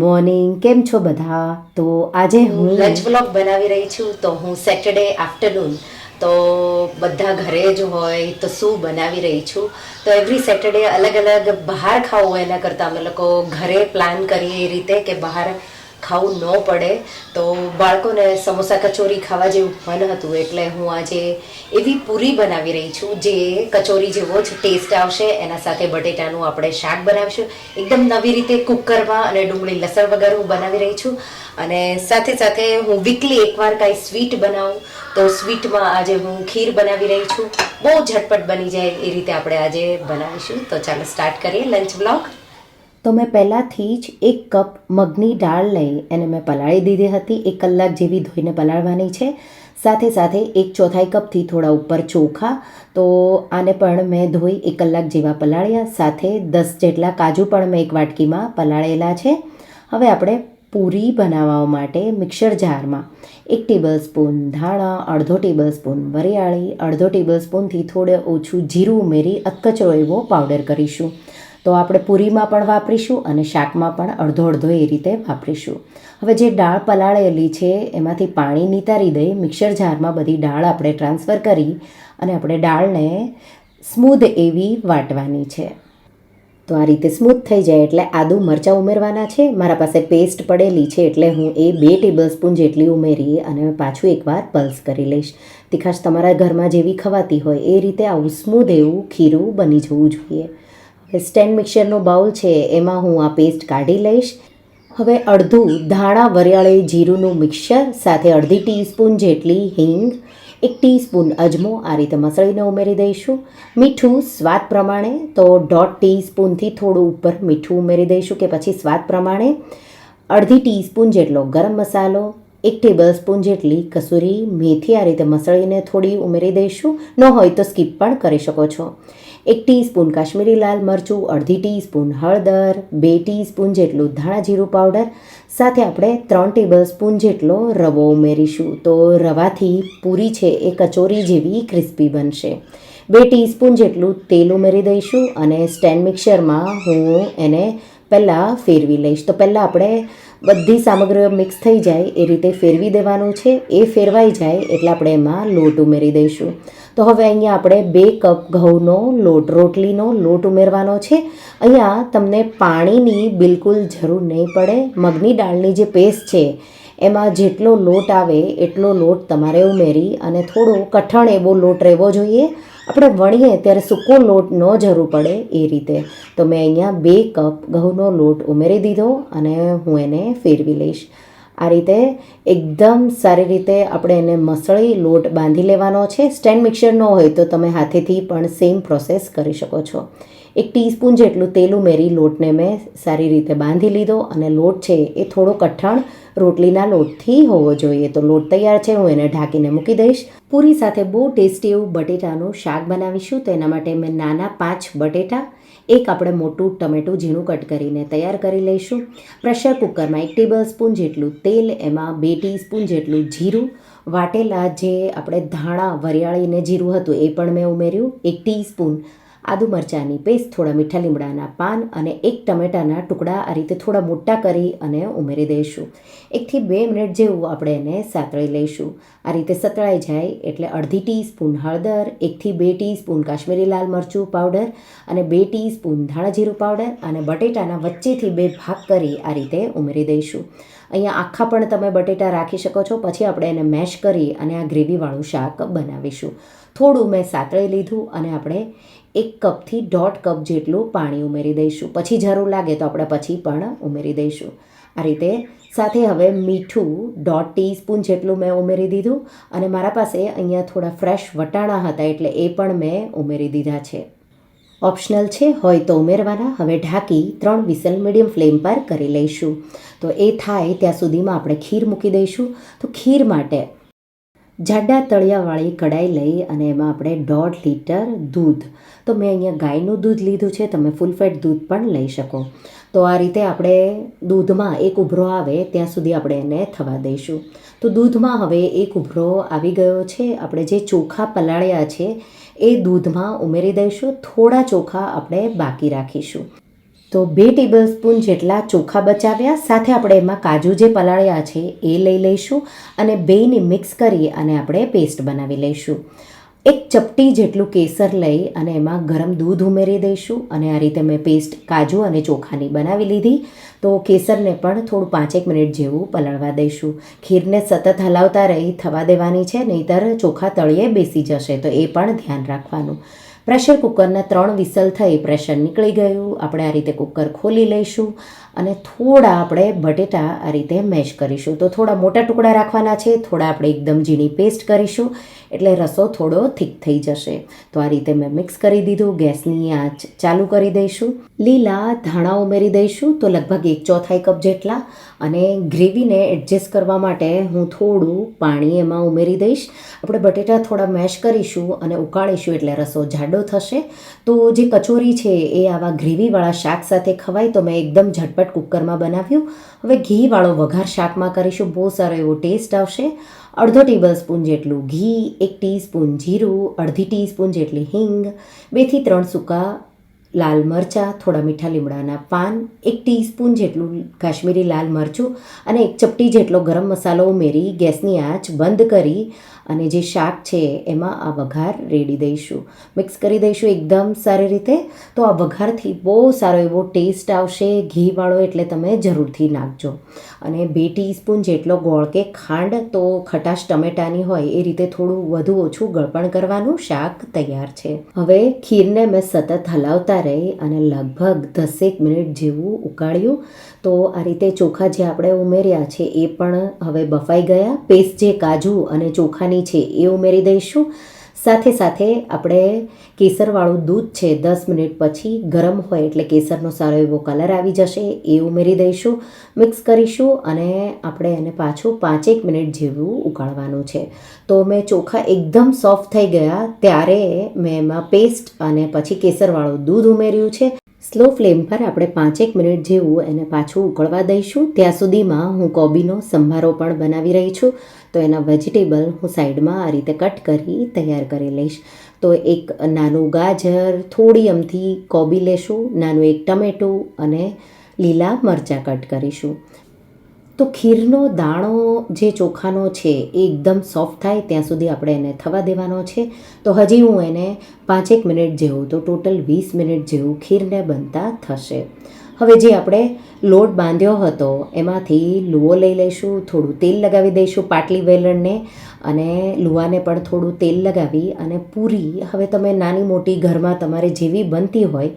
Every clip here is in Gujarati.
મોર્નિંગ, કેમ છો બધા? તો આજે હું લંચ બ્લોગ બનાવી રહી છું. તો હું સેટરડે આફ્ટરનૂન તો બધા ઘરે જ હોય તો શું બનાવી રહી છું. તો એવરી સેટરડે અલગ અલગ બહાર ખાવું હોય એના કરતાં અમે લોકો ઘરે પ્લાન કરીએ એ રીતે કે બહાર ખાવું ન પડે. તો બાળકોને સમોસા કચોરી ખાવા જેવું મન હતું એટલે હું આજે એવી પૂરી બનાવી રહી છું જે કચોરી જેવો જ ટેસ્ટ આવશે. એના સાથે બટેટાનું આપણે શાક બનાવીશું એકદમ નવી રીતે કુકરમાં, અને ડુંગળી લસણ વગર હું બનાવી રહી છું. અને સાથે સાથે હું વીકલી એકવાર કાંઈ સ્વીટ બનાવું તો સ્વીટમાં આજે હું ખીર બનાવી રહી છું. બહુ ઝટપટ બની જાય એ રીતે આપણે આજે બનાવીશું. તો ચાલો સ્ટાર્ટ કરીએ લંચ બ્લોગ. તો મેં પહેલાંથી જ 1 કપ મગની દાળ લઈ એને મેં પલાળી દીધી હતી. 1 કલાક જેવી ધોઈને પલાળવાની છે. સાથે સાથે 1/4 કપથી થોડા ઉપર ચોખા, તો આને પણ મેં ધોઈ 1 કલાક જેવા પલાળ્યા. સાથે 10 જેટલા કાજુ પણ મેં એક વાટકીમાં પલાળેલા છે. હવે આપણે પૂરી બનાવવા માટે મિક્સર જારમાં 1 ટેબલસ્પૂન ધાણા, અડધો ટેબલસ્પૂન વરિયાળી, અડધો ટેબલસ્પૂનથી થોડે ઓછું જીરું ઉમેરી અધકચરો એવો પાવડર કરીશું. તો આપણે પૂરીમાં પણ વાપરીશું અને શાકમાં પણ અડધો અડધો એ રીતે વાપરીશું. હવે જે દાળ પલાળેલી છે એમાંથી પાણી નિતારી દઈ મિક્સર જારમાં બધી દાળ આપણે ટ્રાન્સફર કરી અને આપણે દાળને સ્મૂધ એવી વાટવાની છે. તો આ રીતે સ્મૂથ થઈ જાય એટલે આદું મરચાં ઉમેરવાના છે. મારા પાસે પેસ્ટ પડેલી છે એટલે હું એ 2 ટેબલસ્પૂન જેટલી ઉમેરી અને પાછું એકવાર પલ્સ કરી લઈશ. તીખાશ તમારા ઘરમાં જેવી ખવાતી હોય એ રીતે આવું સ્મૂધ એવું ખીરું બની જવું જોઈએ. સ્ટેન્ડ મિક્સરનો બાઉલ છે એમાં હું આ પેસ્ટ કાઢી લઈશ. હવે અડધું ધાણા, વરિયાળી, જીરુંનું મિક્સર સાથે અડધી ટીસ્પૂન જેટલી હિંગ, 1 ટીસ્પૂન અજમો આ રીતે મસળીને ઉમેરી દઈશું. મીઠું સ્વાદ પ્રમાણે, તો 1/2 ટીસ્પૂનથી થોડું ઉપર મીઠું ઉમેરી દઈશું કે પછી સ્વાદ પ્રમાણે. અડધી ટીસ્પૂન જેટલો ગરમ મસાલો, 1 ટેબલસ્પૂન જેટલી કસૂરી મેથી આ રીતે મસળીને થોડી ઉમેરી દઈશું. ન હોય તો સ્કીપ પણ કરી શકો છો. 1 ટીસ્પૂન કાશ્મીરી લાલ મરચું, અડધી ટીસ્પૂન હળદર, 2 ટીસ્પૂન જેટલું ધાણા જીરું પાવડર, સાથે આપણે 3 ટેબલસ્પૂન જેટલો રવો ઉમેરીશું. તો રવાથી પૂરી છે એ કચોરી જેવી ક્રિસ્પી બનશે. 2 ટીસ્પૂન જેટલું તેલ ઉમેરી દઈશું અને સ્ટેન્ડ મિક્સરમાં હું એને પહેલાં ફેરવી લઈશ. તો પહેલાં આપણે બધી સામગ્રી મિક્સ થઈ જાય એ રીતે ફેરવી દેવાનું છે. એ ફેરવાઈ જાય એટલે આપણે એમાં લોટ ઉમેરી દઈશું. તો હવે અહીંયા આપણે 2 કપ ઘઉંનો લોટ, રોટલીનો લોટ ઉમેરવાનો છે. અહીંયા તમને પાણીની બિલકુલ જરૂર નહીં પડે. મગની દાળની જે પેસ્ટ છે એમાં જેટલો લોટ આવે એટલો લોટ તમારે ઉમેરી અને થોડો કઠણ એવો લોટ રહેવો જોઈએ. આપણે વણીએ ત્યારે સૂકો લોટ ન જરૂર પડે એ રીતે. તો મેં અહીંયા 2 કપ ઘઉંનો લોટ ઉમેરી દીધો અને હું એને ફેરવી લઈશ. આ રીતે એકદમ સારી રીતે આપણે એને મસળી લોટ બાંધી લેવાનો છે. સ્ટેન્ડ મિક્સર ન હોય તો તમે હાથેથી પણ સેમ પ્રોસેસ કરી શકો છો. 1 ટીસ્પૂન જેટલું તેલ ઉમેરી લોટને મેં સારી રીતે બાંધી લીધો અને લોટ છે એ થોડો કઠણ રોટલીના લોટથી હોવો જોઈએ. તો લોટ તૈયાર છે, હું એને ઢાંકીને મૂકી દઈશ. પૂરી સાથે બહુ ટેસ્ટી એવું બટેટાનું શાક બનાવીશું. તો એના માટે મેં નાના 5 બટેટા, 1 આપણે મોટું ટમેટું ઝીણું કટ કરીને તૈયાર કરી લઈશું. પ્રેશર કુકરમાં 1 ટેબલસ્પૂન જેટલું તેલ, એમાં 2 ટીસ્પૂન જેટલું જીરું, વાટેલા જે આપણે ધાણા, વરિયાળી ને જીરું હતું એ પણ મેં ઉમેર્યું. 1 ટીસ્પૂન આદુ મરચાંની પેસ્ટ, થોડા મીઠા લીમડાના પાન અને 1 ટમેટાના ટુકડા આ રીતે થોડા મોટા કરી અને ઉમેરી દઈશું. 1 થી 2 મિનિટ જેવું આપણે એને સાતળી લઈશું. આ રીતે સતળાઈ જાય એટલે અડધી ટીસ્પૂન હળદર, 1 થી 2 ટીસ્પૂન કાશ્મીરી લાલ મરચું પાવડર અને 2 ટીસ્પૂન ધાણા જીરું પાવડર અને બટેટાના વચ્ચેથી 2 ભાગ કરી આ રીતે ઉમેરી દઈશું. અહીંયા આખા પણ તમે બટેટા રાખી શકો છો. પછી આપણે એને મેશ કરી અને આ ગ્રેવીવાળું શાક બનાવીશું. થોડું મેં સાતળી લીધું અને આપણે 1 કપથી 1.5 કપ જેટલું પાણી ઉમેરી દઈશું. પછી જરૂર લાગે તો આપણે પછી પણ ઉમેરી દઈશું. આ રીતે સાથે હવે મીઠું 1/2 ટીસ્પૂન જેટલું મેં ઉમેરી દીધું અને મારા પાસે અહીંયા થોડા ફ્રેશ વટાણા હતા એટલે એ પણ મેં ઉમેરી દીધા છે. ઓપ્શનલ છે, હોય તો ઉમેરવાના. હવે ઢાંકી 3 વિસલ મીડિયમ ફ્લેમ પર કરી લઈશું. તો એ થાય ત્યાં સુધીમાં આપણે ખીર મૂકી દઈશું. તો ખીર માટે જાડા તળિયાવાળી કડાઈ લઈ અને એમાં આપણે 1.5 લીટર દૂધ, તો મેં અહીંયા ગાયનું દૂધ લીધું છે, તમે ફૂલ ફેટ દૂધ પણ લઈ શકો. તો આ રીતે આપણે દૂધમાં એક ઉભરો આવે ત્યાં સુધી આપણે એને થવા દઈશું. તો દૂધમાં હવે એક ઉભરો આવી ગયો છે. આપણે જે ચોખા પલાળ્યા છે એ દૂધમાં ઉમેરી દઈશું. થોડા ચોખા આપણે બાકી રાખીશું. તો 2 ટેબલસ્પૂન જેટલા ચોખા બચાવ્યા, સાથે આપણે એમાં કાજુ જે પલાળ્યા છે એ લઈ લઈશું અને બેયને મિક્સ કરી અને આપણે પેસ્ટ બનાવી લઈશું. એક ચપટી જેટલું કેસર લઈ અને એમાં ગરમ દૂધ ઉમેરી દઈશું અને આ રીતે મેં પેસ્ટ કાજુ અને ચોખાની બનાવી લીધી. તો કેસરને પણ થોડું 5 મિનિટ જેવું પલાળવા દઈશું. ખીરને સતત હલાવતા રહી થવા દેવાની છે, નહીંતર ચોખા તળિયે બેસી જશે, તો એ પણ ધ્યાન રાખવાનું. પ્રેશર કુકરના 3 વિસલ થઈ, પ્રેશર નીકળી ગયું. આપણે આ રીતે કુકર ખોલી લઈશું અને થોડા આપણે બટેટા આ રીતે મેશ કરીશું. તો થોડા મોટા ટુકડા રાખવાના છે, થોડા આપણે એકદમ ઝીણી પેસ્ટ કરીશું, એટલે રસો થોડો થીક થઈ જશે. તો આ રીતે મેં મિક્સ કરી દીધું. ગેસની આંચ ચાલુ કરી દઈશું. લીલા ધાણા ઉમેરી દઈશું, તો લગભગ 1/4 કપ જેટલા. અને ગ્રેવીને એડજસ્ટ કરવા માટે હું થોડું પાણી એમાં ઉમેરી દઈશ. આપણે બટેટા થોડા મેશ કરીશું અને ઉકાળીશું એટલે રસો જાડો થશે. તો જે કચોરી છે એ આવા ગ્રેવીવાળા શાક સાથે ખવાય, તો મેં એકદમ ઝટપટ કુકરમાં બનાવ્યું. હવે ઘીવાળો વઘાર શાકમાં કરીશું, બહુ સારો એવો ટેસ્ટ આવશે. અડધો ટેબલસ્પૂન જેટલું ઘી, 1 ટીસ્પૂન જીરું, અડધી ટીસ્પૂન જેટલી હિંગ, 2 થી 3 સૂકા લાલ મરચાં, થોડા મીઠા લીમડાના પાન, 1 ટીસ્પૂન જેટલું કાશ્મીરી લાલ મરચું અને 1 ચપટી જેટલો ગરમ મસાલો ઉમેરી ગેસની આંચ બંધ કરી અને જે શાક છે એમાં આ વઘાર રેડી દઈશું. મિક્સ કરી દઈશું એકદમ સારી રીતે. તો આ વઘારથી બહુ સારો એવો ટેસ્ટ આવશે. ઘીવાળો એટલે તમે જરૂરથી નાખજો. અને 2 ટીસ્પૂન જેટલો ગોળ કે ખાંડ, તો ખટાશ ટમેટાની હોય એ રીતે થોડું વધુ ઓછું ગળપણ કરવાનું. શાક તૈયાર છે. હવે ખીરને મેં સતત હલાવતા રહી અને લગભગ 10 મિનિટ જેવું ઉકાળ્યું. તો આ રીતે ચોખા જે આપણે ઉમેર્યા છે એ પણ હવે બફાઈ ગયા. પેસ્ટ જે કાજુ અને ચોખાની છે એ ઉમેરી દઈશું. સાથે સાથે આપણે કેસરવાળું દૂધ છે 10 મિનિટ પછી ગરમ હોય એટલે કેસરનો સારો એવો કલર આવી જશે, એ ઉમેરી દઈશું. મિક્સ કરીશું અને આપણે એને પાછું 5 મિનિટ જેવું ઉકાળવાનું છે. તો મેં ચોખા એકદમ સોફ્ટ થઈ ગયા ત્યારે મેં એમાં પેસ્ટ અને પછી કેસરવાળું દૂધ ઉમેર્યું છે. સ્લો ફ્લેમ પર આપણે 5 મિનિટ જેવું એને પાછું ઉકળવા દઈશું. ત્યાં સુધીમાં હું કોબીનો સંભારો પણ બનાવી રહી છું. તો એના વેજીટેબલ હું સાઈડમાં આ રીતે કટ કરી તૈયાર કરી લઈશ. તો એક નાનું ગાજર, થોડી અમથી કોબી લેશું, નાનું એક ટમેટું અને લીલા મરચાં કટ કરીશું. તો ખીરનો દાણો જે ચોખાનો છે એ એકદમ સોફ્ટ થાય ત્યાં સુધી આપણે એને થવા દેવાનો છે. તો હજી હું એને 5 મિનિટ જેવું, તો ટોટલ 20 મિનિટ જેવું ખીરને બનતા થશે. હવે જે આપણે લોટ બાંધ્યો હતો એમાંથી લુઓ લઈ લઈશું, થોડું તેલ લગાવી દઈશું પાટલી વેલણને અને લુવાને પણ થોડું તેલ લગાવી અને પૂરી, હવે તમે નાની મોટી ઘરમાં તમારે જેવી બનતી હોય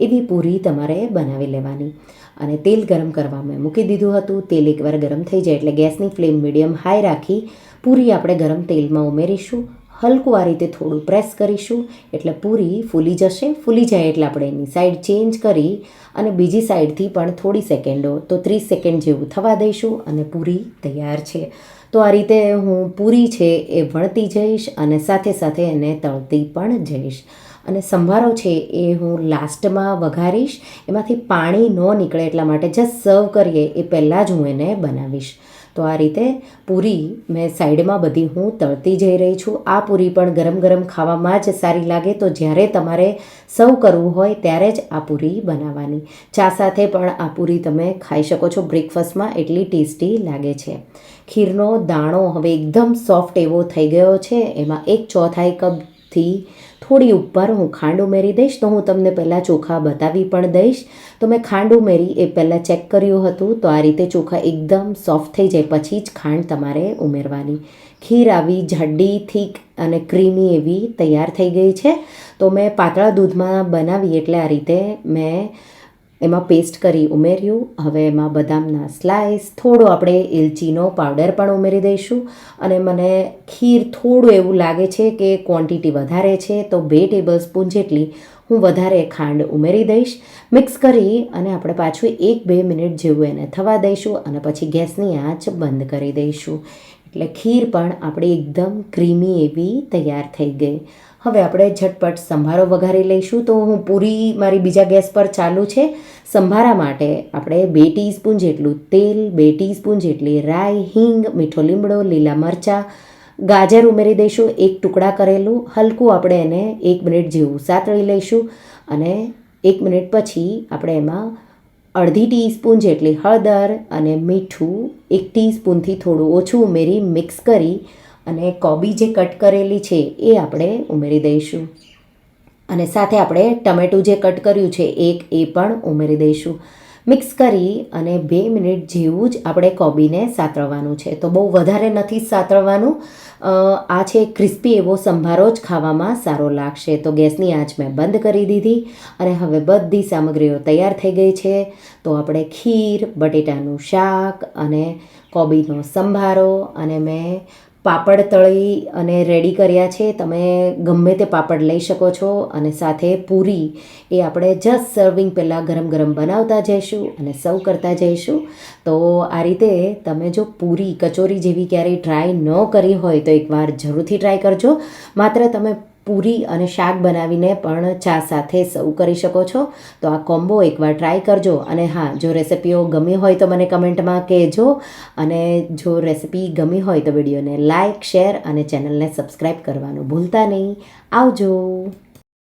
એવી પૂરી તમારે બનાવી લેવાની. અને તેલ ગરમ કરવા મેં મૂકી દીધું હતું. તેલ એકવાર ગરમ થઈ જાય એટલે ગેસની ફ્લેમ મીડિયમ હાઈ રાખી પૂરી આપણે ગરમ તેલમાં ઉમેરીશું. હલકું આ રીતે થોડું પ્રેસ કરીશું એટલે પૂરી ફૂલી જશે. ફૂલી જાય એટલે આપણે એની સાઈડ ચેન્જ કરી અને બીજી સાઈડથી પણ થોડી સેકન્ડો, તો 30 સેકન્ડ જેવું થવા દઈશું અને પૂરી તૈયાર છે. તો આ રીતે હું પૂરી છે એ વણતી જઈશ અને સાથે સાથે એને તળતી પણ જઈશ. અને સંભારો છે એ હું લાસ્ટમાં વઘારીશ, એમાંથી પાણી ન નીકળે એટલા માટે જસ્ટ સર્વ કરીએ એ પહેલાં જ હું એને બનાવીશ. તો આ રીતે પૂરી મેં સાઈડમાં બધી હું તળતી જઈ રહી છું. આ પૂરી પણ ગરમ ગરમ ખાવામાં જ સારી લાગે. તો જ્યારે તમારે સર્વ કરવું હોય ત્યારે જ આ પૂરી બનાવવાની. ચા સાથે પણ આ પૂરી તમે ખાઈ શકો છો બ્રેકફાસ્ટમાં, એટલી ટેસ્ટી લાગે છે. ખીરનો દાણો હવે એકદમ સોફ્ટ એવો થઈ ગયો છે. એમાં 1/4 કપથી થોડી ઉપર હું ખાંડ ઉમેરી દઈશ. તો હું તમને પહેલાં ચોખા બતાવી પણ દઈશ. તો મેં ખાંડ ઉમેરી એ પહેલાં ચેક કર્યું હતું. તો આ રીતે ચોખા એકદમ સોફ્ટ થઈ જાય પછી જ ખાંડ તમારે ઉમેરવાની. ખીર આવી જાડી, થીક અને ક્રીમી એવી તૈયાર થઈ ગઈ છે. તો મેં પાતળા દૂધમાં બનાવી એટલે આ રીતે મેં એમાં પેસ્ટ કરી ઉમેર્યું. હવે એમાં બદામના સ્લાઇસ, થોડો આપણે એલચીનો પાવડર પણ ઉમેરી દઈશું. અને મને ખીર થોડું એવું લાગે છે કે ક્વોન્ટિટી વધારે છે, તો 2 ટેબલસ્પૂન જેટલી હું વધારે ખાંડ ઉમેરી દઈશ. મિક્સ કરી અને આપણે પાછું 1-2 મિનિટ જેવું એને થવા દઈશું અને પછી ગેસની આંચ બંધ કરી દઈશું. એટલે ખીર પણ આપણી એકદમ ક્રીમી એવી તૈયાર થઈ ગઈ. હવે આપણે ઝટપટ સંભારો વઘારી લઈશું. તો હું પૂરી મારી બીજા ગેસ પર ચાલુ છે. સંભારા માટે આપણે 2 ટીસ્પૂન જેટલું તેલ, 2 ટીસ્પૂન જેટલી રાઈ, હિંગ, મીઠો લીમડો, લીલા મરચાં, ગાજર ઉમેરી દઈશું, 1 ટુકડા કરેલું. હલકું આપણે એને 1 મિનિટ જેવું સાતળી લઈશું અને 1 મિનિટ પછી આપણે એમાં અડધી ટીસ્પૂન જેટલી હળદર અને મીઠું 1 ટીસ્પૂનથી થોડું ઓછું ઉમેરી મિક્સ કરી અને કોબી જે કટ કરેલી છે એ આપણે ઉમેરી દઈશું. અને સાથે આપણે ટમેટું જે કટ કર્યું છે એ પણ ઉમેરી દઈશું. મિક્સ કરી અને 2 મિનિટ જેવું જ આપણે કોબીને સાતળવાનું છે. તો બહુ વધારે નથી સાતળવાનું. આ છે ક્રિસ્પી એવો સંભારો જ ખાવામાં સારો લાગશે. તો ગેસની આંચ મેં બંધ કરી દીધી અને હવે બધી સામગ્રીઓ તૈયાર થઈ ગઈ છે. તો આપણે ખીર, બટેટાનું શાક અને કોબીનો સંભારો અને મેં પાપડ તળી અને રેડી કર્યા છે. તમે ગમે તે પાપડ લઈ શકો છો. અને સાથે પૂરી એ આપણે જસ્ટ સર્વિંગ પહેલાં ગરમ ગરમ બનાવતા જઈશું અને સર્વ કરતા જઈશું. તો આ રીતે તમે જો પૂરી કચોરી જેવી ક્યારેય ટ્રાય ન કરી હોય તો એકવાર જરૂરથી ટ્રાય કરજો. માત્ર તમે પૂરી અને શાક બનાવીને પણ ચા સાથે સર્વ કરી શકો છો. તો આ કોમ્બો એકવાર ટ્રાય કરજો. અને હા, જો રેસિપીઓ ગમી હોય તો મને કમેન્ટમાં કહેજો. અને જો રેસિપી ગમી હોય તો વિડીયોને લાઇક, શેર અને ચેનલને સબસ્ક્રાઈબ કરવાનું ભૂલતા નહીં. આવજો.